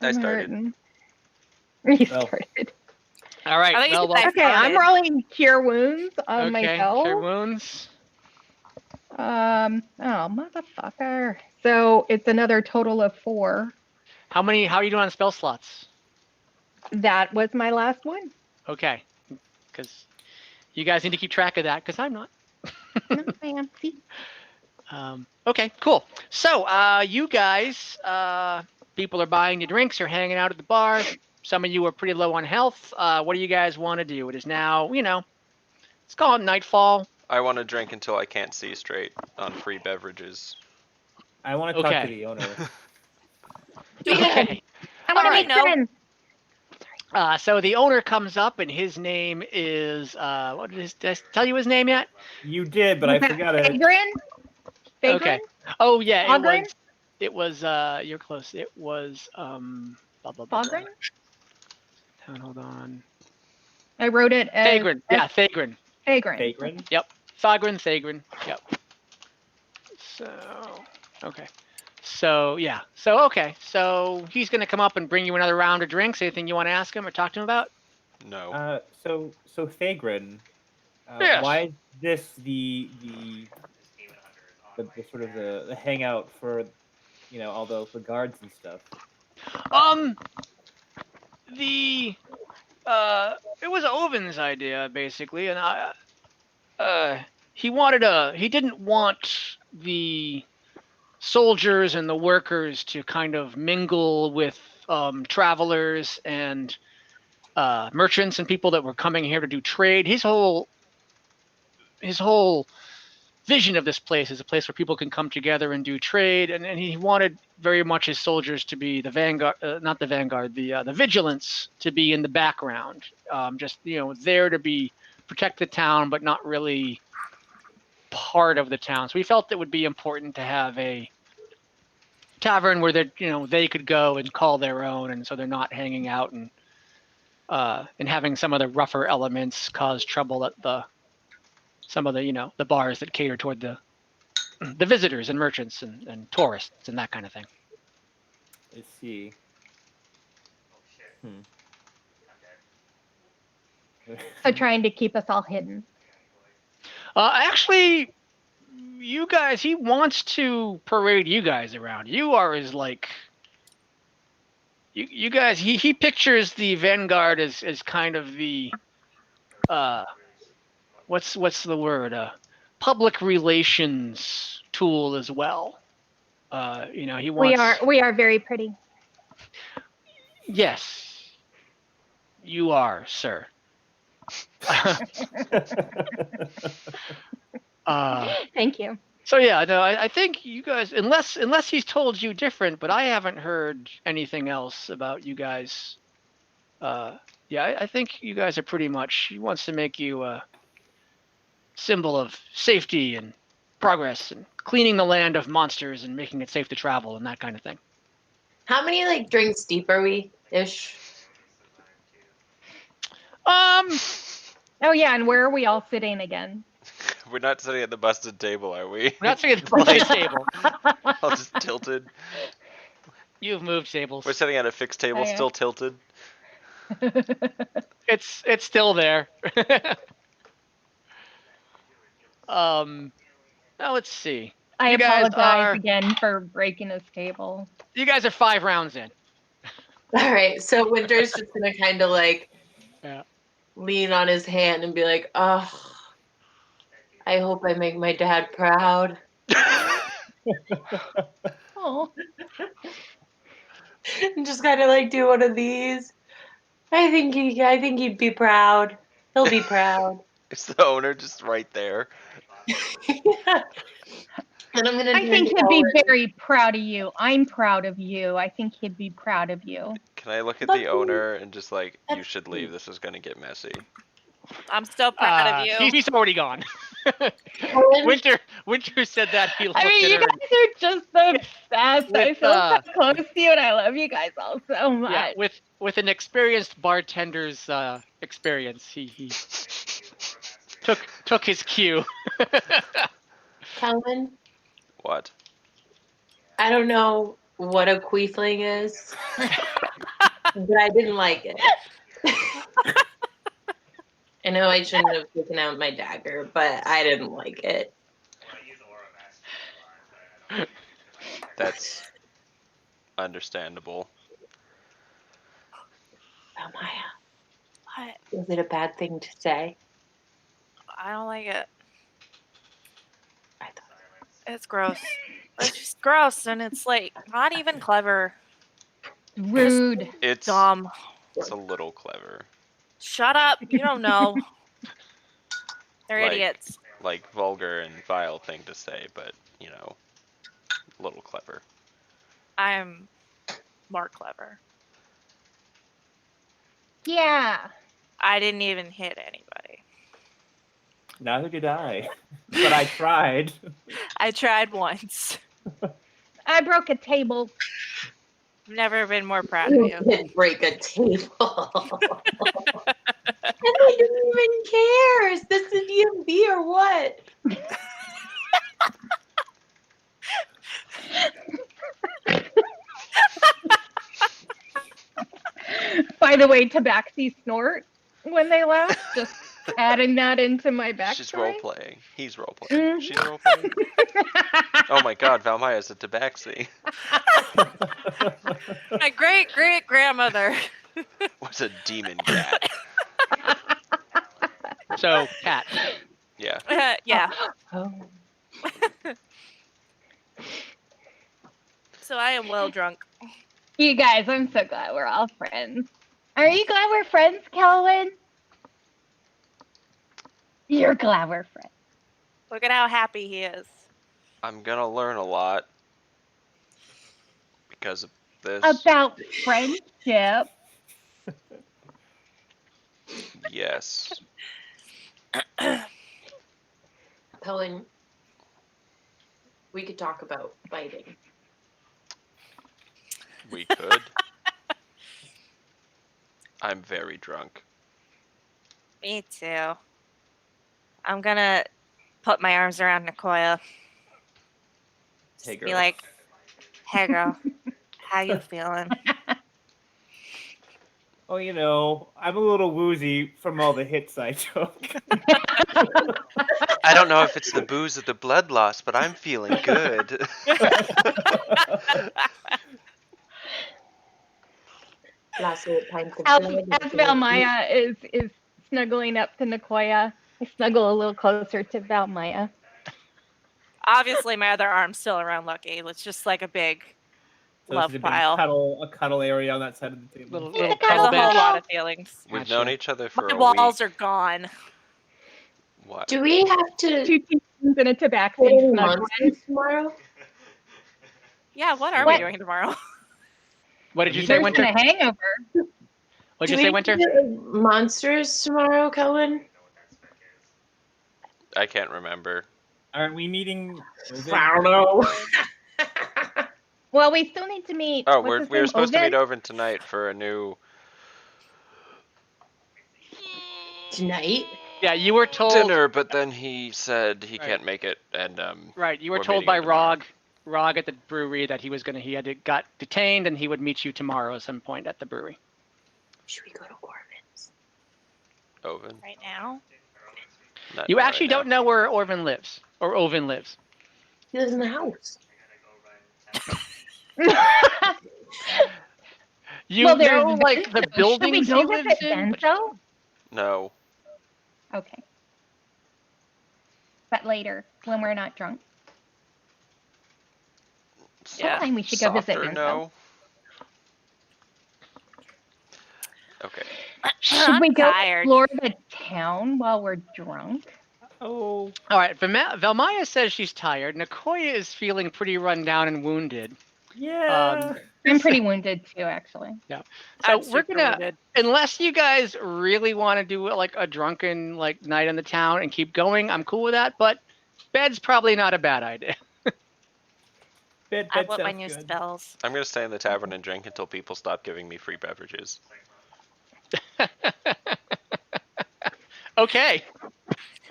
I started. You started. All right. I think Well, it's Okay, I'm rolling cure wounds on myself. cure wounds. Oh, motherfucker. So it's another total of 4. How are you doing on spell slots? That was my last one. Okay, because you guys need to keep track of that, because I'm not. No, I am. See? Okay, cool. So, you guys, people are buying you drinks, you're hanging out at the bar. Some of you are pretty low on health. What do you guys want to do? It is now, let's call it nightfall. I want to drink until I can't see straight on free beverages. I want to talk to the owner. Okay. I want to make no. friends. So the owner comes up, and his name is, did I tell you his name yet? You did, but I forgot it. Fagrin? Okay. Oh, yeah, Fogrin? it was, you're close. It was, blah, blah, blah, blah. Fogrin? Hold on. I wrote it as... Thagrin. Yeah, Thagrin. Fagrin. Yep. Thagrin. Yep. So, okay. So, yeah. So, okay. So, he's going to come up and bring you another round of drinks. Anything you want to ask him or talk to him about? No. So Thagrin, Yes. why is this the sort of the hangout for, all the guards and stuff? It was Ovin's idea, basically, and he didn't want the soldiers and the workers to kind of mingle with travelers and merchants and people that were coming here to do trade. His whole vision of this place is a place where people can come together and do trade, and he wanted very much his soldiers to be the vanguard, not the vanguard, the vigilance to be in the background, just there to protect the town, but not really part of the town. So we felt it would be important to have a tavern where they could go and call their own, and so they're not hanging out and having some of the rougher elements cause trouble at some of the bars that cater toward the visitors and merchants and tourists and that kind of thing. I see. So trying to keep us all hidden. Actually, you guys, he wants to parade you guys around. You are his, you guys, he pictures the Vanguard as kind of the, what's the word? Public relations tool as well. He wants... We are very pretty. Yes, you are, sir. Thank you. So yeah, no, I think you guys, unless he's told you different, but I haven't heard anything else about you guys. I think you guys are pretty much. He wants to make you a symbol of safety and progress and cleaning the land of monsters and making it safe to travel and that kind of thing. How many drinks deep are we ish? Oh yeah, and where are we all sitting again? We're not sitting at the busted table, are we? We're not sitting at the busted table. All just tilted. You've moved tables. We're sitting at a fixed table, still tilted. It's still there. Now let's see. I apologize again for breaking his table. You guys are 5 rounds in. All right, so Winter's just gonna kind of lean on his hand and be like, "Oh, I hope I make my dad proud." Oh. And just kind of do one of these. I think he'd be proud. He'll be proud. Is the owner just right there? Yeah. And I think he'd be very proud of you. I'm proud of you. I think he'd be proud of you. Can I look at the owner and just you should leave, this is gonna get messy. I'm so proud of you. He's already gone. Winter said that. He looked I mean, at you her guys are just the best. I feel so close to you, and I love you guys all so much. Yeah, with an experienced bartender's experience, he took his cue. Calvin? What? I don't know what a queefling is, but I didn't like it. I know I shouldn't have taken out my dagger, but I didn't like it. That's understandable. Oh, Maya, What? is it a bad thing to say? I don't like it. I thought It's gross. It's just gross, and it's like not even clever. Rude. It's Dumb. it's a little clever. Shut up. You don't know. They're Like- idiots. Like vulgar and vile thing to say, but you know, a little clever. I'm more clever. Yeah. I didn't even hit anybody. Neither did I. But I tried. I tried once. I broke a table. I've never been more proud of you you. did break a table. And I didn't even care. Is this a DMV or what? By the way, Tabaxi snort when they laugh. Just adding that into my backstory. She's role playing. He's role playing. She's role playing. Oh my God, Valmaya's a tabaxi. My great great grandmother. Was a demon cat. So, Pat. Yeah. Yeah. Oh. So I am well drunk. You guys, I'm so glad we're all friends. Are you glad we're friends, Kelvin? You're glad we're friends. Look at how happy he is. I'm gonna learn a lot because of this. About friendship. Yes. Helen, we could talk about fighting. We could. I'm very drunk. Me too. I'm gonna put my arms around Nicoya. Just Hey, be girl. like, hey girl, how you feeling? Oh, you know, I'm a little woozy from all the hits I took. I don't know if it's the booze or the blood loss, but I'm feeling good. Last time As Valmaya is snuggling up to Nicoya, I snuggle a little closer to Valmaya. Obviously, my other arm's still around Lucky. It's just like a big So love this is a big pile. cuddle area on that side of the table. Little There's cuddle a whole bench. lot of feelings. We've Gotcha. known each other for My a walls week. are gone. What? Do we have to Two teams and a put Tabaxi in snuggling. monsters tomorrow? Yeah, what are What? we doing tomorrow? What did you say, There's Winter? a hangover. What did Do you say, we Winter? do monsters tomorrow, Kelvin? I can't remember. Aren't we meeting? I don't know. Well, we still need to meet. Oh, what's his we were name? supposed to meet Ovin? Ovin tonight for a new Tonight? Yeah, you were told. dinner, but then he said he Right. can't make it, and Right, you were we're told meeting by him tomorrow. Rog at the brewery that he had got detained and he would meet you tomorrow at some point at the brewery. Should we go to Orvin's? Ovin. Right now? You Not actually right now. don't know where Ovin lives. He lives in the house. You Well, there's know, like the Benzo. buildings Should we he go lives visit in. but- Benzo? No. Okay. But later, when we're not drunk. Yeah. Sometime we should go visit Softer Benzo. no. Okay. Should I'm we go tired. explore the town while we're drunk? Oh, All right, Velmaya says she's tired. Nicoya is feeling pretty run down and wounded. yeah. I'm pretty wounded too, actually. So I'm we're super gonna, wounded. unless you guys really want to do like a drunken like night in the town and keep going, I'm cool with that. But bed's probably not a bad idea. Bed I want my sounds new good. spells. I'm gonna stay in the tavern and drink until people stop giving me free beverages. Okay.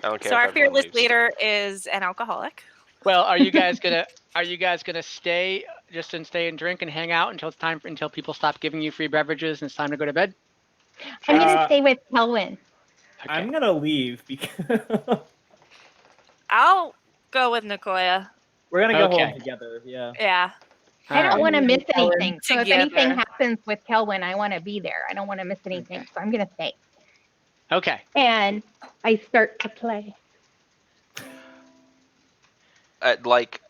I don't care So if our everyone fearless leaves. leader is an alcoholic. Well, are you guys gonna stay just to stay and drink and hang out until it's time until people stop giving you free beverages and it's time to go to bed? I'm gonna stay with Kelwin. Okay. I'm gonna leave because I'll go with Nicoya. we're gonna go Okay. home together. Yeah. Yeah. I don't Alright. want to miss Kelwin. anything. So if anything Together. happens with Kelwin, I want to be there. I don't want to miss anything. So I'm gonna stay. Okay. And I start to play. At like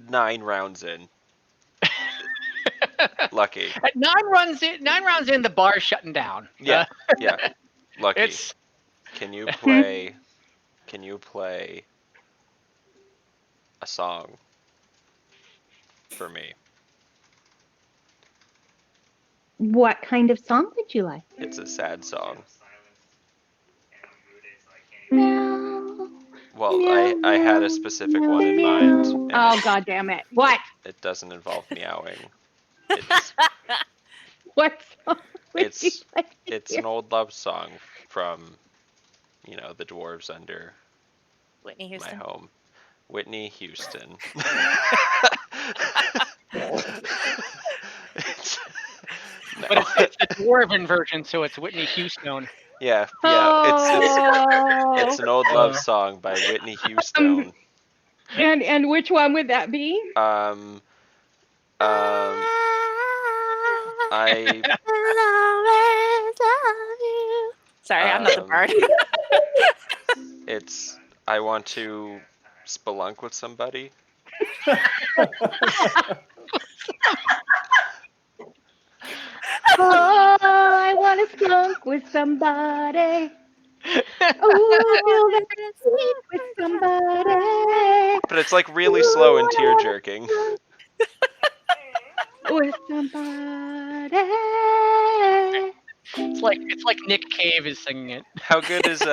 9 rounds in. Lucky. At 9 rounds in, the bar's shutting down. Yeah. Yeah. Lucky. It's Can you play a song for me? What kind of song would you like? It's a sad song. No. Well, I had a specific one in mind. And Oh God damn it! What? it doesn't involve meowing. It's What song would It's- you like to it's hear? an old love song from, the dwarves under Whitney my Houston. home. Whitney Houston. but it's the dwarven version, so it's Whitney Houston. yeah. Oh. It's an old love song by Whitney Houston. And which one would that be? I Sorry, I'm not the bard. it's I want to spelunk with somebody. Oh, I want to spunk with somebody. Oh, feel that sweet with somebody. But it's like really slow and tear jerking. With somebody. It's like Nick Cave is singing it. How good's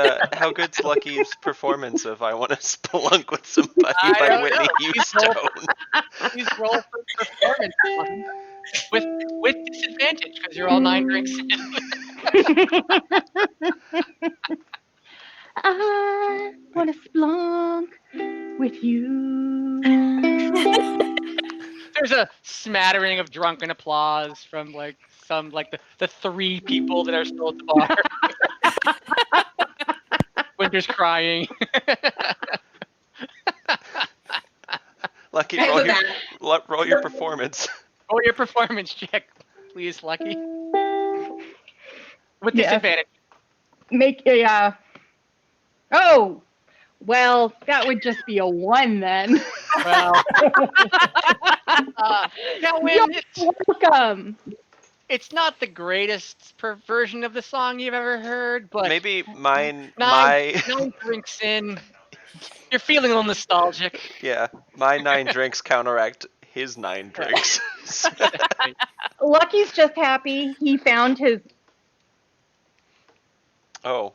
Lucky's performance of I Want to Spelunk with Somebody I by don't Whitney know. Houston? Please roll for performance with disadvantage because you're all 9 drinks in. I want to splunk with you. There's a smattering of drunken applause from the 3 people that are still at the bar. Winter's crying. Lucky, I roll love your, that. roll your performance. Roll your performance check, please, Lucky. With Yeah. disadvantage. Make Oh, well, that would just be a 1 then. Well, Kelwin, Welcome. it's not the greatest version of the song you've ever heard, but Maybe my 9 drinks in, you're feeling a little nostalgic. yeah, my 9 drinks counteract his 9 drinks. Lucky's just happy he found his. Oh,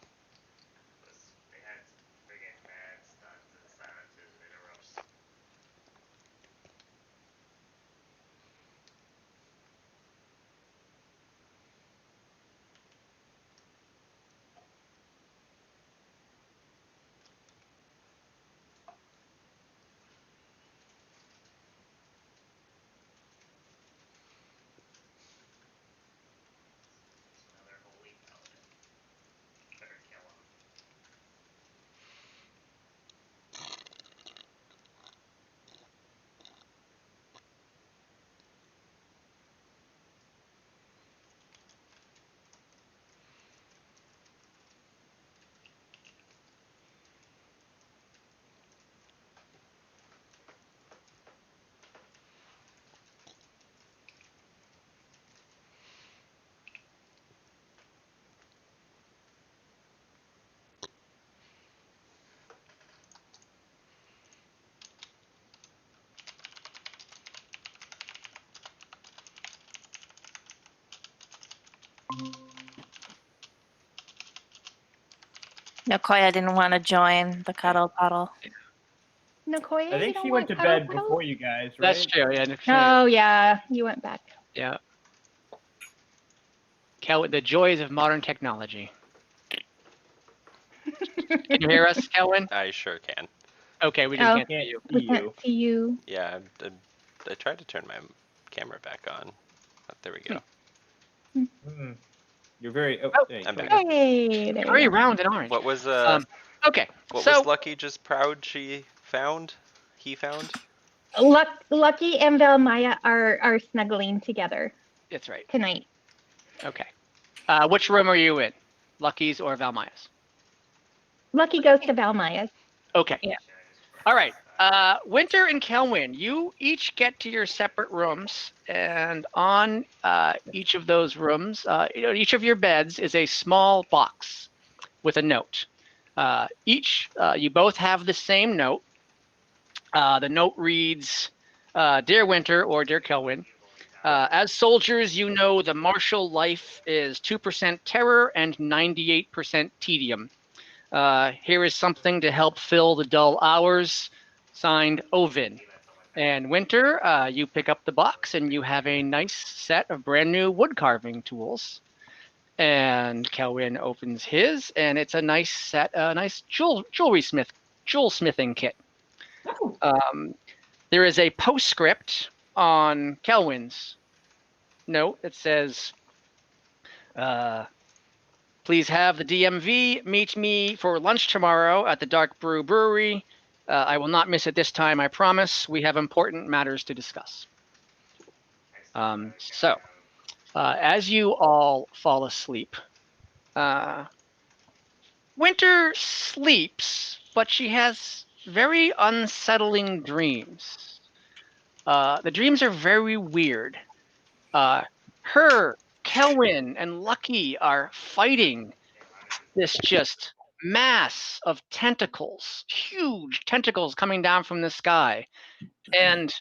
Nicoya didn't want to join the cuddle puddle. Nicoya, I you think don't she want went to cuddle bed puddle? before you guys, right? That's true, yeah. Oh yeah, you went back. Yeah. Kelwin, the joys of modern technology. Can you hear us, Kelwin? I sure can. Okay, we just Oh. can't hear you. Can't We see can't you. see you. Yeah, I tried to turn my camera back on. Oh, there we go. You're very. Oh, Oh, there you I'm go. bigger. Hey, there Very you go. round and orange. What was Okay, what so was Lucky just proud she found? He found? Lucky and Velmaya are snuggling together that's right. tonight. Okay. Which room are you in? Lucky's or Valmaya's? Lucky goes to Velmaya's. Okay. Yeah. All right. Winter and Kelwyn, you each get to your separate rooms, and on each of those rooms, each of your beds is a small box with a note. You both have the same note. The note reads, "Dear Winter" or "Dear Kelwyn, as soldiers, you know the martial life is 2% terror and 98% tedium. Here is something to help fill the dull hours. Signed, Ovin." And Winter, you pick up the box and you have a nice set of brand new wood carving tools. And Kelwyn opens his, and it's a nice set, a nice jewel smithing kit. There is a postscript on Kelwyn's note that says, "Please have the DMV meet me for lunch tomorrow at the Darkbrew Brewery. I will not miss it this time, I promise. We have important matters to discuss." As you all fall asleep, Winter sleeps, but she has very unsettling dreams. The dreams are very weird. Her, Kelwyn, and Lucky are fighting this just mass of tentacles, huge tentacles coming down from the sky. And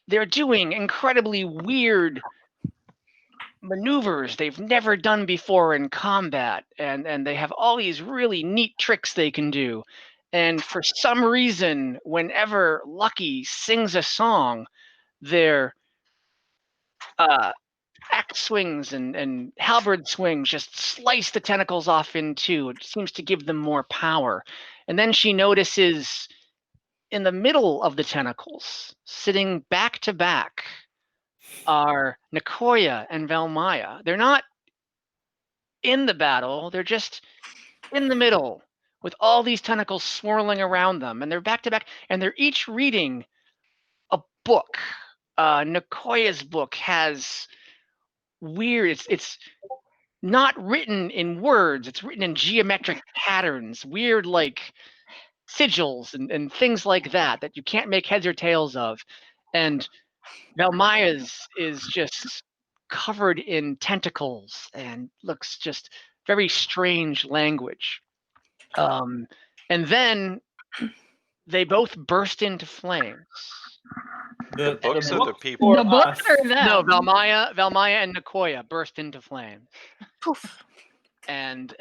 they're doing incredibly weird maneuvers they've never done before in combat. And they have all these really neat tricks they can do. And for some reason, whenever Lucky sings a song, their axe swings and halberd swings just slice the tentacles off in two. It seems to give them more power. And then she notices in the middle of the tentacles, sitting back to back, are Nicoya and Velmaya. They're not in the battle, they're just in the middle with all these tentacles swirling around them. And they're back to back, and they're each reading a book. Nicoya's book has weird, it's not written in words, it's written in geometric patterns, weird like sigils and things like that you can't make heads or tails of. And Velmaya's is just covered in tentacles and looks just very strange language. And then they both burst into flames. The books or the book people? or The book us? or them? No, Velmaya and Nicoya burst into flames. Poof. And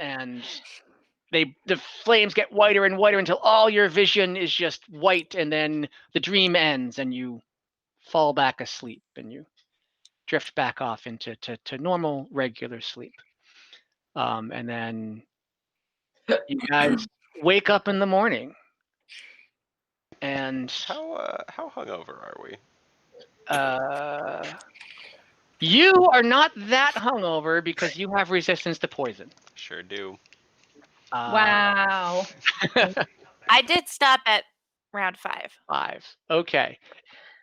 the flames get whiter and whiter until all your vision is just white, and then the dream ends and you fall back asleep and you drift back off into to normal regular sleep. And then you guys wake up in the morning, and How hungover are we? you are not that hungover because you have resistance to poison. Sure do. Wow. I did stop at round 5. 5. Okay.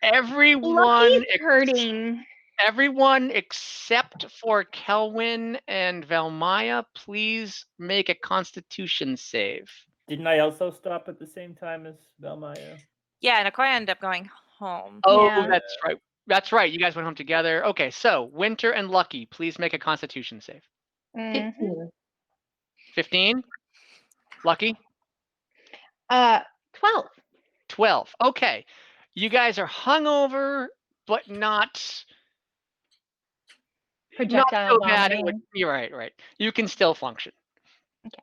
Everyone Lucky's hurting. Everyone except for Kelwyn and Velmaya, please make a Constitution save. Didn't I also stop at the same time as Velmaya? Yeah, and Nicoya ended up going home. Oh, Yeah. that's right. That's right. You guys went home together. Okay, so Winter and Lucky, please make a Constitution save. Mhm. 15? Lucky? 12. 12. Okay. You guys are hungover, but not Projectile so bad. vomiting. You're right. You can still function. Okay.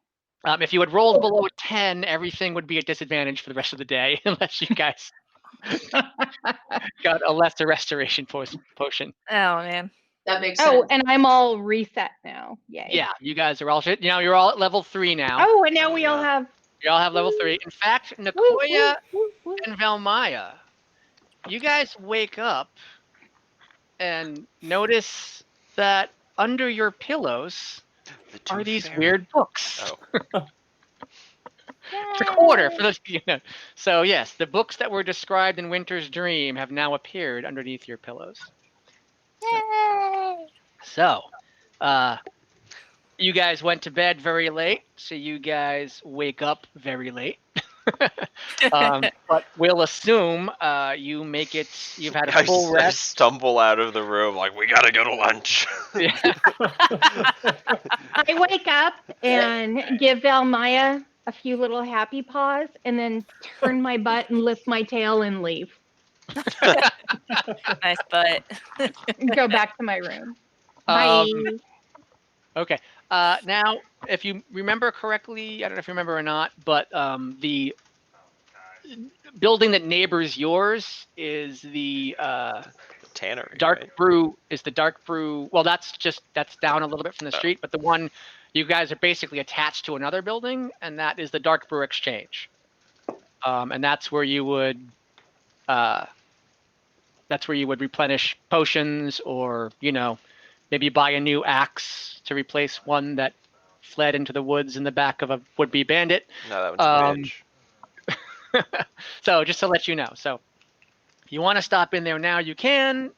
If you had rolled below a 10, everything would be at disadvantage for the rest of the day, unless you guys got a lesser restoration potion. Oh, man. That makes sense. Oh, and I'm all reset now. Yay. Yeah, you guys are all shit. You know, you're all at level 3 now. Oh, and now we all have. You all have level 3. In fact, Woo, Nicoya woo, woo, woo. and Velmaya, you guys wake up and notice that under your pillows The are Tooth these Fairy? weird books. Oh, It's a quarter for those. So yes, the books that were described in Winter's Dream have now appeared underneath your pillows. Yay! So, you guys went to bed very late, so you guys wake up very late. But we'll assume you make it. You've had a full I rest. stumble out of the room like, we gotta go to lunch. Yeah. I wake up and give Valmaya a few little happy paws and then turn my butt and lift my tail and leave. Nice butt. Go back to my room. Bye. Okay. Now, if you remember correctly, I don't know if you remember or not, but the building that neighbors yours is the Tannery, Dark right? Brew. Is the Dark Brew? Well, that's down a little bit from the street, but the one you guys are basically attached to another building, and that is the Dark Brew Exchange. And that's where you would replenish potions, or maybe buy a new axe to replace one that fled into the woods in the back of a would-be bandit. No, that one's a bitch. So just to let you know, so if you want to stop in there now, you can.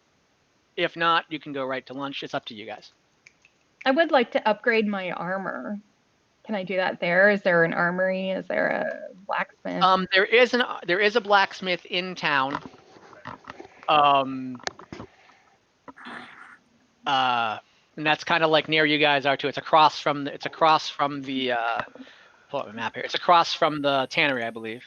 If not, you can go right to lunch. It's up to you guys. I would like to upgrade my armor. Can I do that there? Is there an armory? Is there a blacksmith? There is a blacksmith in town. And that's kind of like near you guys are too. It's across from the pull up a map here. It's across from the tannery, I believe.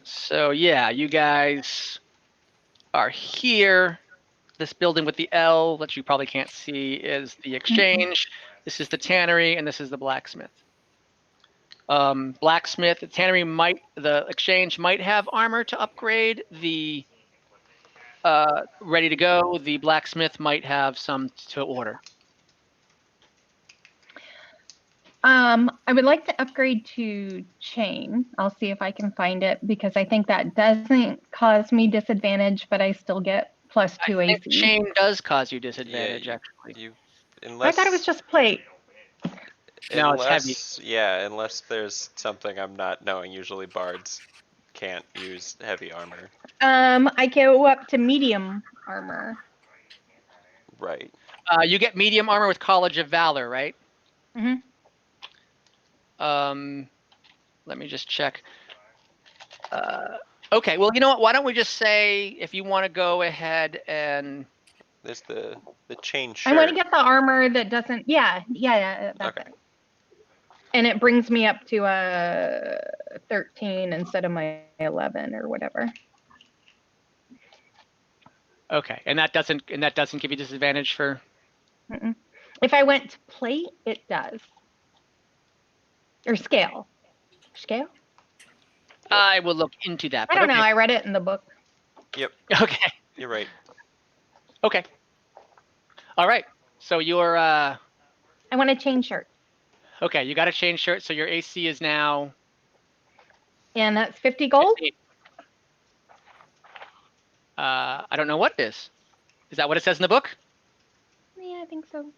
So yeah, you guys are here. This building with the L that you probably can't see is the exchange. This is the tannery, and this is the blacksmith. Blacksmith, the exchange might have armor to upgrade. The ready to go. The blacksmith might have some to order. I would like to upgrade to chain. I'll see if I can find it because I think that doesn't cause me disadvantage, but I still get +2 I think AC. chain does cause you disadvantage, actually. I thought it was just plate. No, it's heavy. Yeah, unless there's something I'm not knowing. Usually bards can't use heavy armor. I go up to medium armor. Right. You get medium armor with College of Valor, right? Mm-hmm. Let me just check. Okay, well, you know what? Why don't we just say if you want to go ahead and There's the chain shirt. I want to get the armor that doesn't. Yeah, that's it. And it brings me up to a 13 instead of my 11 or whatever. Okay, and that doesn't give you disadvantage for. Mm-mm. If I went to plate, it does. Or scale. Scale? I will look into that. I don't know. I read it in the book. Yep. Okay. You're right. Okay. All right. So you're. I want a chain shirt. Okay, you got a chain shirt, so your AC is now. And that's 50 gold? I don't know what it is. Is that what it says in the book? Yeah, I think so.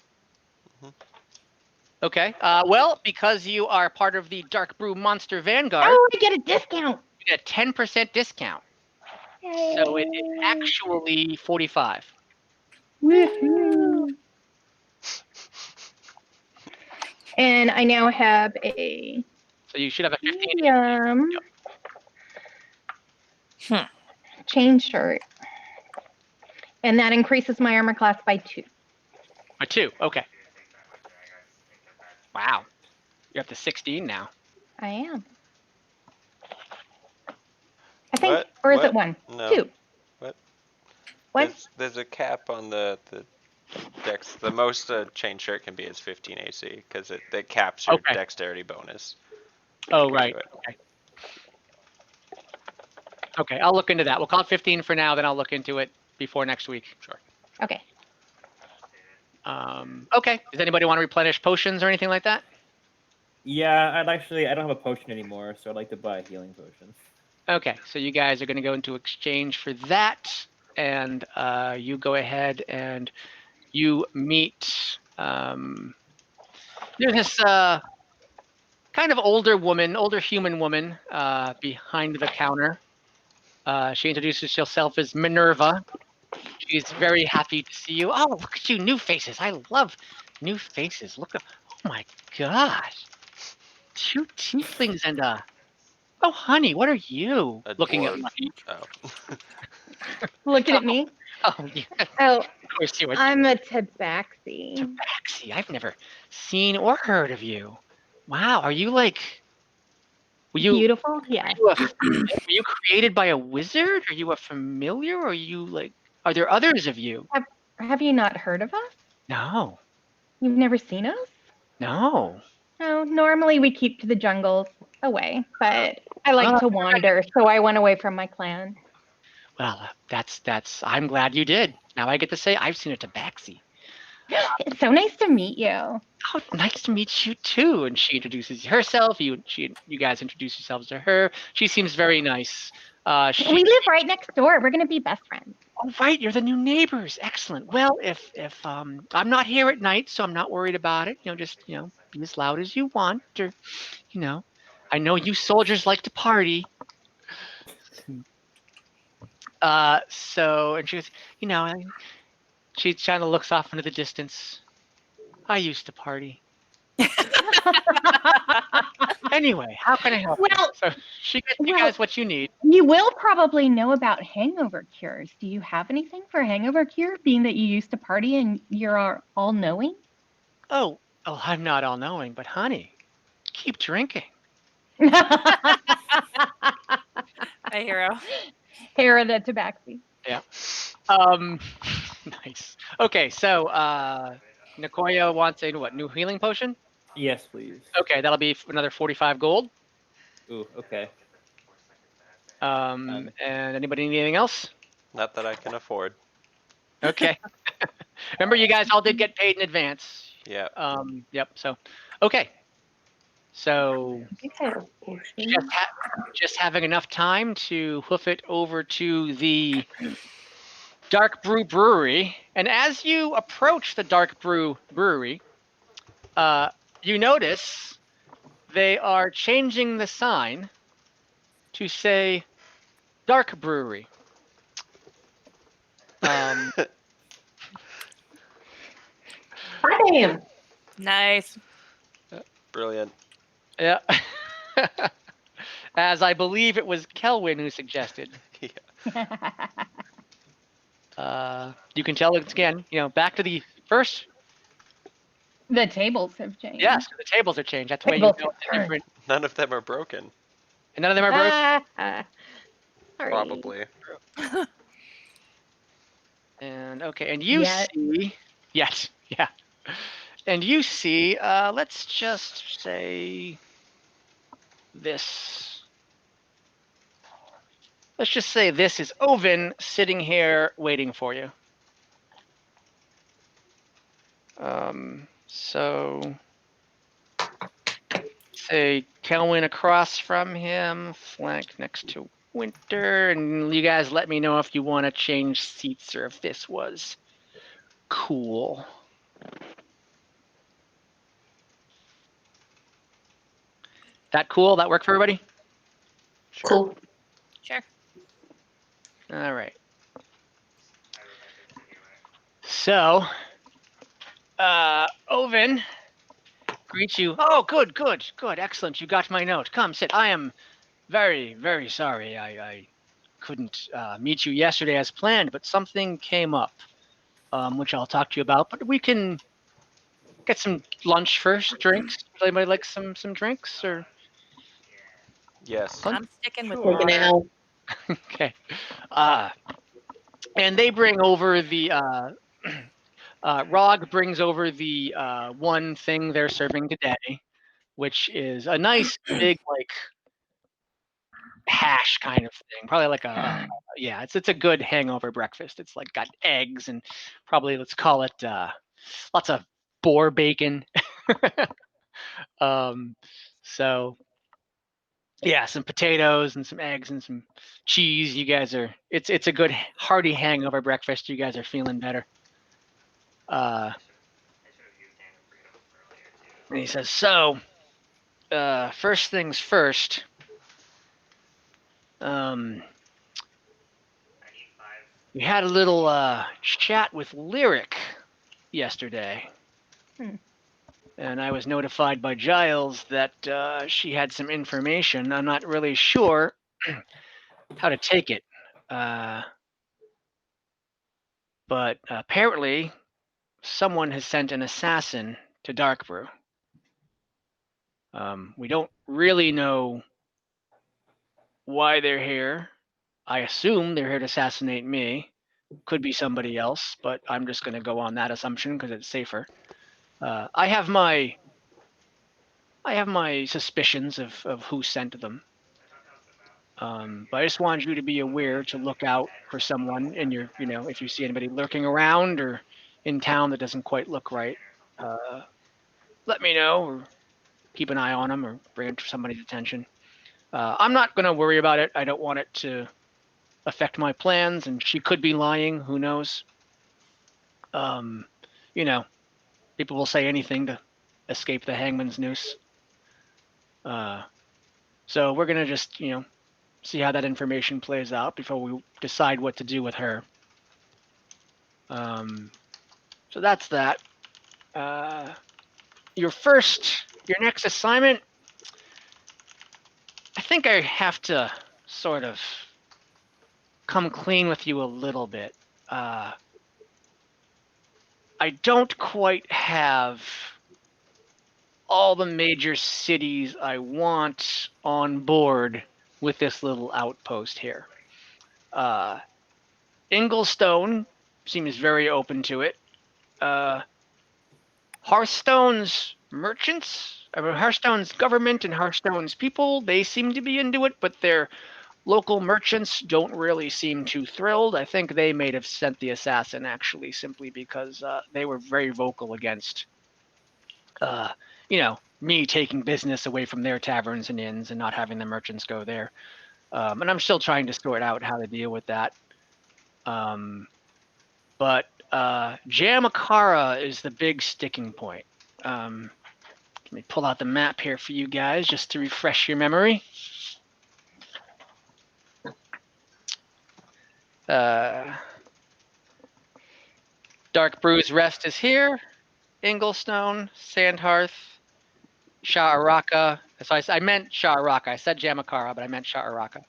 Okay. Well, because you are part of the Dark Brew Monster Vanguard, Oh, I get a discount. you get a 10% discount. Yay. So it is actually 45. Woohoo. And I now have a So you should have a 15. medium chain shirt. And that increases my armor class by 2. By 2. Okay. Wow. You're up to 16 now. I am. I think, What? or is What? it 1? No. 2. What? What? There's a cap on the dex. The most a chain shirt can be is 15 AC because it caps your Okay. dexterity bonus. Oh, You can right. do it. Okay. Okay, I'll look into that. We'll call it 15 for now, then I'll look into it before next week. Sure. Okay. Okay. Does anybody want to replenish potions or anything like that? Yeah, I don't have a potion anymore, so I'd like to buy a healing potion. Okay, so you guys are going to go into exchange for that, and you go ahead and you meet. There's this kind of older human woman behind the counter. She introduces herself as Minerva. She's very happy to see you. Oh, look at you, new faces. I love new faces. Look, oh my gosh, 2 tieflings and oh, honey, what are you A looking at? dwarf. Lucky? Oh. Looking at me. Oh, yeah, of Oh, course you are. I'm a tabaxi. Tabaxi. I've never seen or heard of you. Wow, are you like? Were you? Beautiful? Yes. Were you created by a wizard? Are you a familiar? Or are you like? Are there others of you? Have you not heard of us? No, You've never seen us? no. No, normally we keep to the jungles away, but I like Oh, to wander, so I went away from my clan. Well, that's. I'm glad you did. Now I get to say I've seen a tabaxi. It's so nice to meet you. Oh, nice to meet you too. And she introduces herself. You guys introduce yourselves to her. She seems very nice. We live right next door. We're gonna be best friends. Oh, right, you're the new neighbors. Excellent. Well, if I'm not here at night, so I'm not worried about it. Just be as loud as you want, or I know you soldiers like to party. So, and she goes, she kind of looks off into the distance. I used to party. Anyway, how can I help you? Well, So she gets you guys what you need. You will probably know about hangover cures. Do you have anything for a hangover cure, being that you used to party and you're all knowing? Oh, I'm not all knowing, but honey, keep drinking. My hero. Hair the tabaxi. Yeah. Nice. Okay, so Nicoya wants a new healing potion? Yes, please. Okay, that'll be another 45 gold. Ooh, okay. And anybody need anything else? Not that I can afford. Okay. Remember, you guys all did get paid in advance. Yeah. Yep. So, okay. So just having enough time to hoof it over to the Dark Brew Brewery, and as you approach the Dark Brew Brewery, you notice they are changing the sign to say Dark Brewery. Damn. Nice. Brilliant. Yeah. As I believe it was Kelwin who suggested. Yeah. You can tell it's again, back to the first. The tables have changed. Yes, the tables are changed. That's why you Tables know it's have different. None of them are broken. And none of them are broken. Sorry. Probably. And okay, and you see, yes, yeah, and you see. Let's just say this. Let's just say this is Ovin sitting here waiting for you. So say Kelwin across from him, flank next to Winter, and you guys let me know if you want to change seats or if this was cool. That cool? That work for everybody? Sure. Cool. Sure. All right. So, Ovin greets you. Oh, good, excellent. You got my note. Come, sit. I am very, very sorry. I couldn't meet you yesterday as planned, but something came up, which I'll talk to you about. But we can get some lunch first, drinks. Does anybody like some drinks or? Yes. I'm sticking with Taking it water. out. Okay. And they bring over the Rog brings over the one thing they're serving today, which is a nice big like hash kind of thing. Probably like yeah, it's a good hangover breakfast. It's like got eggs and probably let's call it lots of boar bacon. So yeah, some potatoes and some eggs and some cheese. You guys are it's a good hearty hangover breakfast. You guys are feeling better. And he says, so first things first. We had a little chat with Lyric yesterday. And I was notified by Giles that she had some information. I'm not really sure how to take it. But apparently, someone has sent an assassin to Darkbrew. We don't really know why they're here. I assume they're here to assassinate me. Could be somebody else, but I'm just going to go on that assumption because it's safer. I have my suspicions of who sent them. But I just wanted you to be aware to look out for someone in your, if you see anybody lurking around or in town that doesn't quite look right, let me know or keep an eye on them or bring it to somebody's attention. I'm not going to worry about it. I don't want it to affect my plans, and she could be lying. Who knows? People will say anything to escape the hangman's noose. So we're going to just, see how that information plays out before we decide what to do with her. So that's that. Your next assignment, I think I have to sort of come clean with you a little bit. I don't quite have all the major cities I want on board with this little outpost here. Inglestone seems very open to it. Hearthstone's merchants, Hearthstone's government and Hearthstone's people, they seem to be into it, but their local merchants don't really seem too thrilled. I think they may have sent the assassin actually simply because they were very vocal against, me taking business away from their taverns and inns and not having the merchants go there. And I'm still trying to sort out how to deal with that. But Jamakara is the big sticking point. Let me pull out the map here for you guys just to refresh your memory. Darkbrew's Rest is here. Inglestone, Sandhearth, Sha'araka. So I meant Sha'araka. I said Jamakara, but I meant Sha'araka.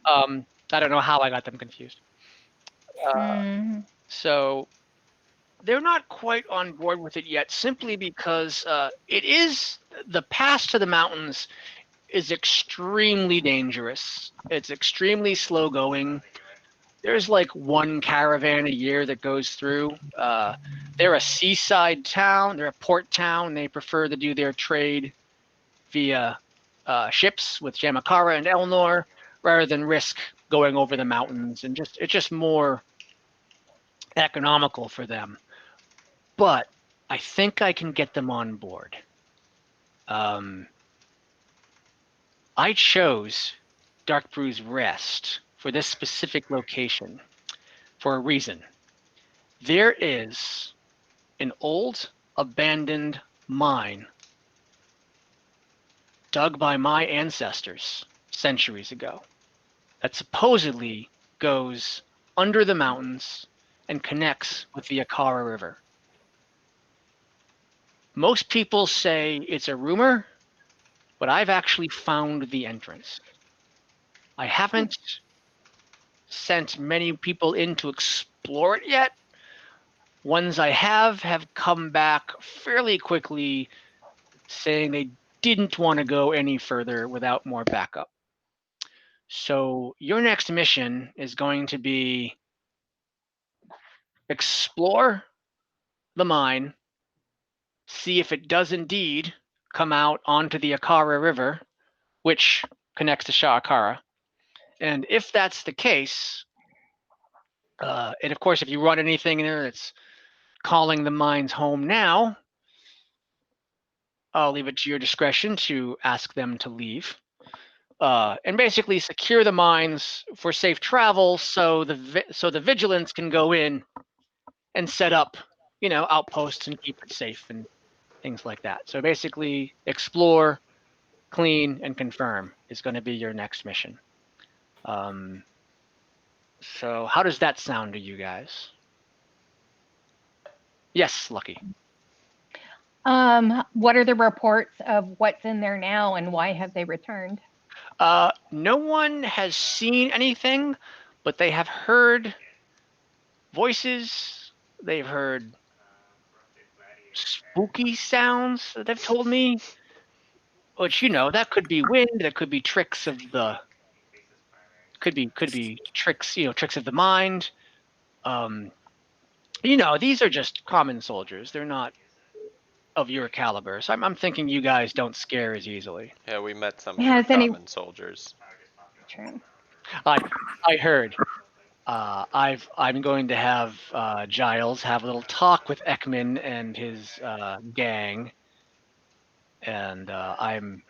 I don't know how I got them confused. So they're not quite on board with it yet, simply because it is the pass to the mountains is extremely dangerous. It's extremely slow going. There's like one caravan a year that goes through. They're a seaside town. They're a port town. They prefer to do their trade via ships with Jamakara and Elnor rather than risk going over the mountains. And it's just more economical for them. But I think I can get them on board. I chose Darkbrew's Rest for this specific location for a reason. There is an old abandoned mine dug by my ancestors centuries ago that supposedly goes under the mountains and connects with the Akara River. Most people say it's a rumor, but I've actually found the entrance. I haven't sent many people in to explore it yet. Ones I have come back fairly quickly saying they didn't want to go any further without more backup. So your next mission is going to be explore the mine, see if it does indeed come out onto the Akara River, which connects to Sha'Akara. And if that's the case, and of course, if you run anything in there that's calling the mines home now, I'll leave it to your discretion to ask them to leave. And basically secure the mines for safe travel, so the vigilance can go in and set up, outposts and keep it safe and things like that. So basically, explore, clean, and confirm is going to be your next mission. So how does that sound to you guys? Yes, Lucky. What are the reports of what's in there now and why have they returned? No one has seen anything, but they have heard voices. They've heard spooky sounds that they've told me. Which, that could be wind, that could be tricks of the could be tricks, tricks of the mind. These are just common soldiers. They're not of your caliber. So I'm thinking you guys don't scare as easily. Yeah, we met some Has any- common soldiers. True. I heard. I'm going to have Giles have a little talk with Ekman and his gang, and I'm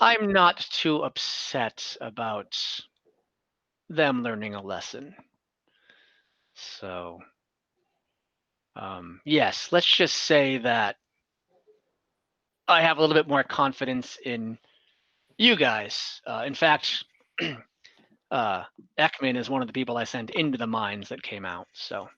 not too upset about them learning a lesson. So, yes, let's just say that I have a little bit more confidence in you guys. In fact, Ekman is one of the people I sent into the mines that came out. So,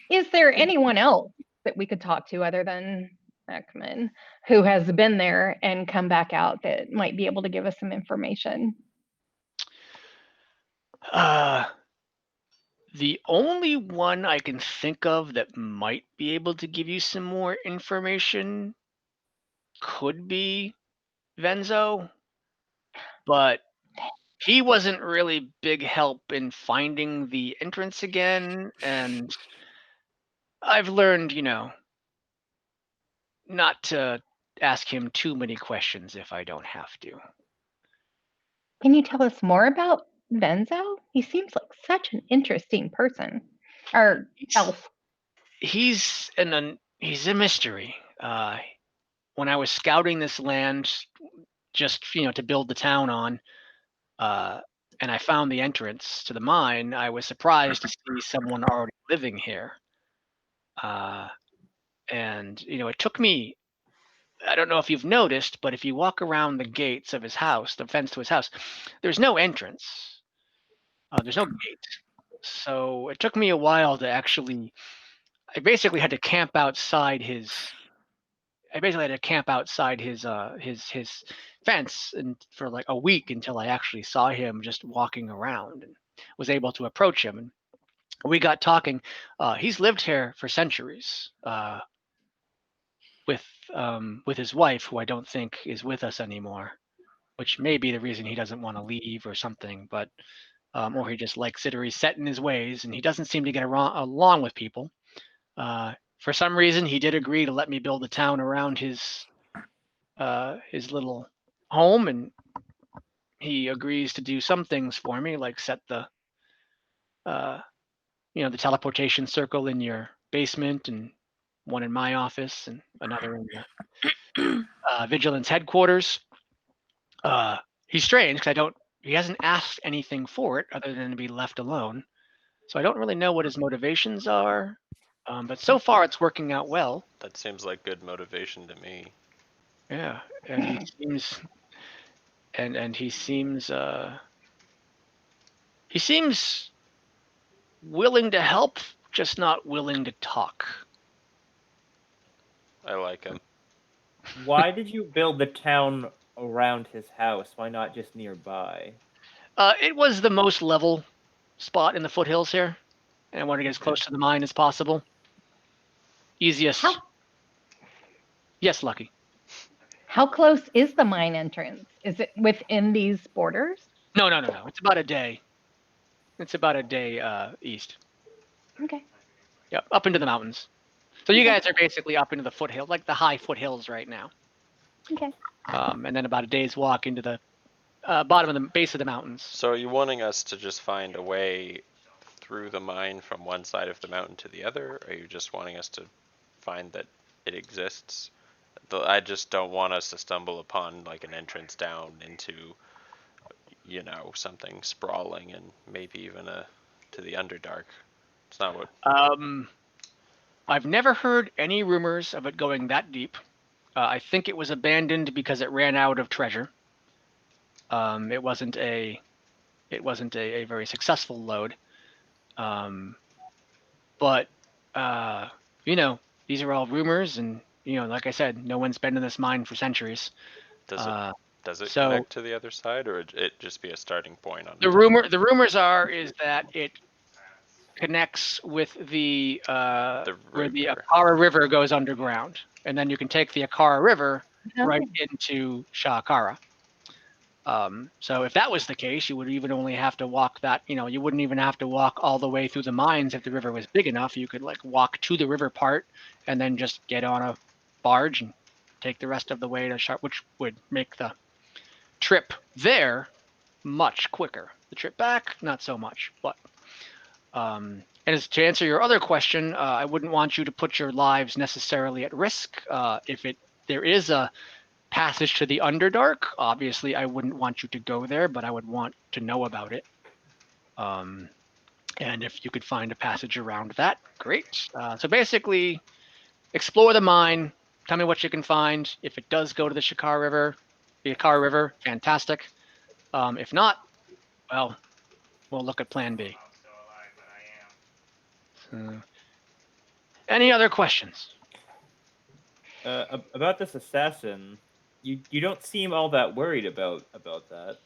Is there anyone else that we could talk to other than Ekman who has been there and come back out that might be able to give us some information? The only one I can think of that might be able to give you some more information could be Venzo, but he wasn't really big help in finding the entrance again, and I've learned, not to ask him too many questions if I don't have to. Can you tell us more about Venzo? He seems like such an interesting person. Or elf. He's a mystery. When I was scouting this land, just to build the town on, and I found the entrance to the mine, I was surprised to see someone already living here. And it took me. I don't know if you've noticed, but if you walk around the gates of his house, the fence to his house, there's no entrance. There's no gate. So it took me a while to actually. I basically had to camp outside his his fence and for like a week until I actually saw him just walking around and was able to approach him. And we got talking. He's lived here for centuries with his wife, who I don't think is with us anymore, which may be the reason he doesn't want to leave or something. But or he just likes it, or he's set in his ways, and he doesn't seem to get along with people. For some reason, he did agree to let me build a town around his little home, and he agrees to do some things for me, like set the the teleportation circle in your basement, and one in my office, and another in the vigilance headquarters. He's strange because he hasn't asked anything for it other than to be left alone. So I don't really know what his motivations are. But so far it's working out well. That seems like good motivation to me. Yeah, and he seems, and he seems willing to help, just not willing to talk. I like him. Why did you build the town around his house? Why not just nearby? It was the most level spot in the foothills here, and I wanted to get as close to the mine as possible. Easiest. Yes, Lucky. How close is the mine entrance? Is it within these borders? No. It's about a day. It's about a day east. Okay. Yep, up into the mountains. So you guys are basically up into the foothills, like the high foothills right now. Okay. And then about a day's walk into the bottom of the base of the mountains. So are you wanting us to just find a way through the mine from one side of the mountain to the other? Or are you just wanting us to find that it exists. I just don't want us to stumble upon like an entrance down into, you know, something sprawling and maybe even to the Underdark. It's not what. I've never heard any rumors of it going that deep. I think it was abandoned because it ran out of treasure. It wasn't a very successful load. But you know, these are all rumors, and you know, like I said, no one's been in this mine for centuries. Does it so- connect to the other side, or it just be a starting point on The rumors is that it connects with the where the river. Akara River goes underground, and then you can take the Akara River right into Shakara. So if that was the case, you would even only have to walk that, you know, you wouldn't even have to walk all the way through the mines if the river was big enough. You could like walk to the river part and then just get on a barge and take the rest of the way to Sharp, which would make the trip there much quicker. The trip back, not so much. But and as to answer your other question, I wouldn't want you to put your lives necessarily at risk. If there is a passage to the Underdark, obviously I wouldn't want you to go there, but I would want to know about it. And if you could find a passage around that, great. So basically, explore the mine, tell me what you can find. If it does go to the Akara River, fantastic. If not, well, we'll look at plan B. Any other questions? About this assassin, you don't seem all that worried about that.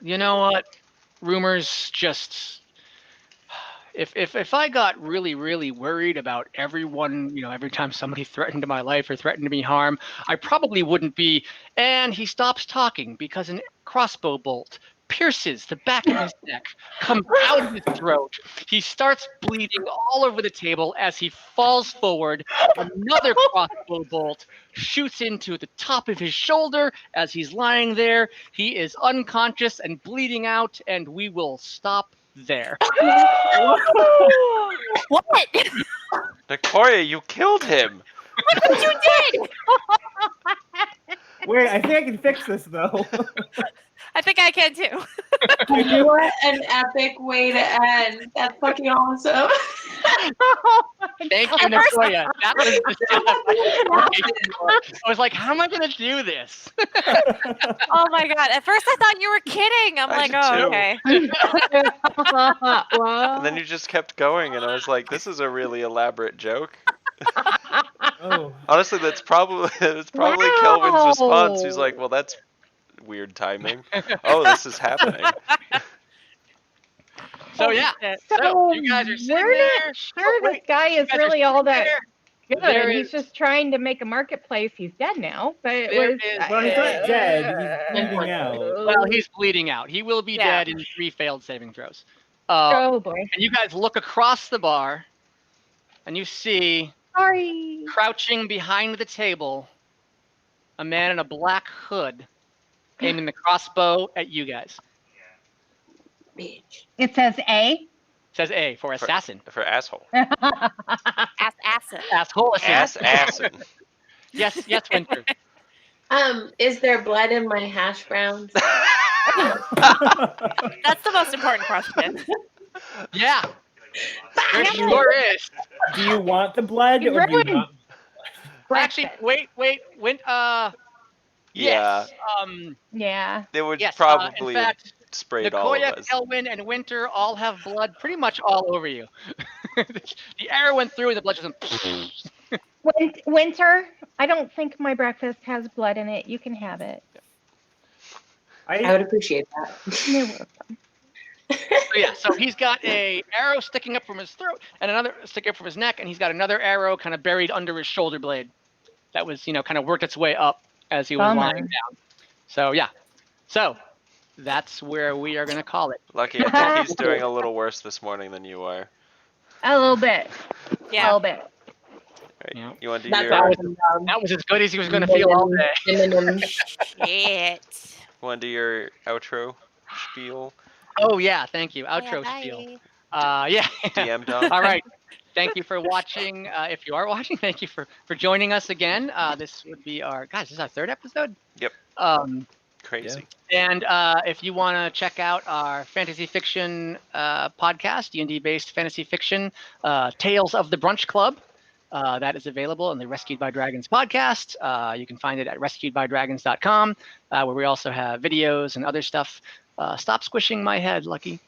You know what? Rumors just if I got really worried about everyone, you know, every time somebody threatened my life or threatened me harm, I probably wouldn't be. And he stops talking because an crossbow bolt pierces the back of his neck, comes out of his throat. He starts bleeding all over the table as he falls forward. Another crossbow bolt shoots into the top of his shoulder as he's lying there. He is unconscious and bleeding out, and we will stop there. What? Victoria, you killed him. Look what you did! Wait, I think I can fix this though. I think I can too. What an epic way to end. That's fucking awesome. Thank you, Victoria. That was I was like, how am I going to do this? Oh my god. At first I thought you were kidding. I'm I like, did oh, too. okay. And then you just kept going, and I was like, this is a really elaborate joke. Oh. Honestly, that's probably Kelvin's response. He's like, well, that's weird timing. Oh, this is happening. So yeah, so you guys are sitting we're there. not sure this guy is guys are really all sitting that there. good. There He's is- just trying to make a marketplace. He's dead now, but it There was. is- Well, he's not dead. He's bleeding out. Well, he's bleeding out. He will be Yeah. dead in 3 failed saving throws. Oh boy. And you guys look across the bar, and you see Sorry. crouching behind the table a man in a black hood aiming the crossbow at you guys. Bitch. It says A. Says A for assassin. For asshole. Acid. Asshole assassin. Assin. Yes, Winter. Is there blood in my hash browns? That's the most important question. Yeah. There sure is. Do you want the blood or do you not? Actually, wait. Yeah. Yes. Yeah. They would Yes. probably In fact, sprayed all of Nicoya, us. Kelvin, and Winter all have blood pretty much all over you. The arrow went through and the blood just went. Winter, I don't think my breakfast has blood in it. You can have it. I would appreciate that. You're welcome. So yeah, so he's got a arrow sticking up from his throat and another sticking up from his neck, and he's got another arrow kind of buried under his shoulder blade. That was, kind of worked its way up as he was Bummer. lying down. So yeah, so that's where we are going to call it. Lucky, I think he's doing a little worse this morning than you are. A little bit. A Yeah. little bit. Right. Yeah. You want to do That's your awesome. That was as good as he was going to feel all day. Shit. outro spiel? Oh yeah, thank you. Outro Yeah, spiel. bye. Yeah. DM Don? All right. Thank you for watching. If you are watching, thank you for joining us again. This would be this is our 3rd episode. Yep. Um, Crazy. And if you want to check out our fantasy fiction podcast, D&D based fantasy fiction, Tales of the Brunch Club, that is available in the Rescued by Dragons podcast. You can find it at rescuedbydragons.com, where we also have videos and other stuff. Stop squishing my head, Lucky.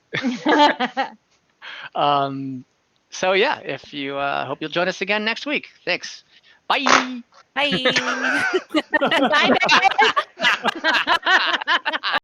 So yeah, if you hope you'll join us again next week. Thanks. Bye. Bye. Bye, guys.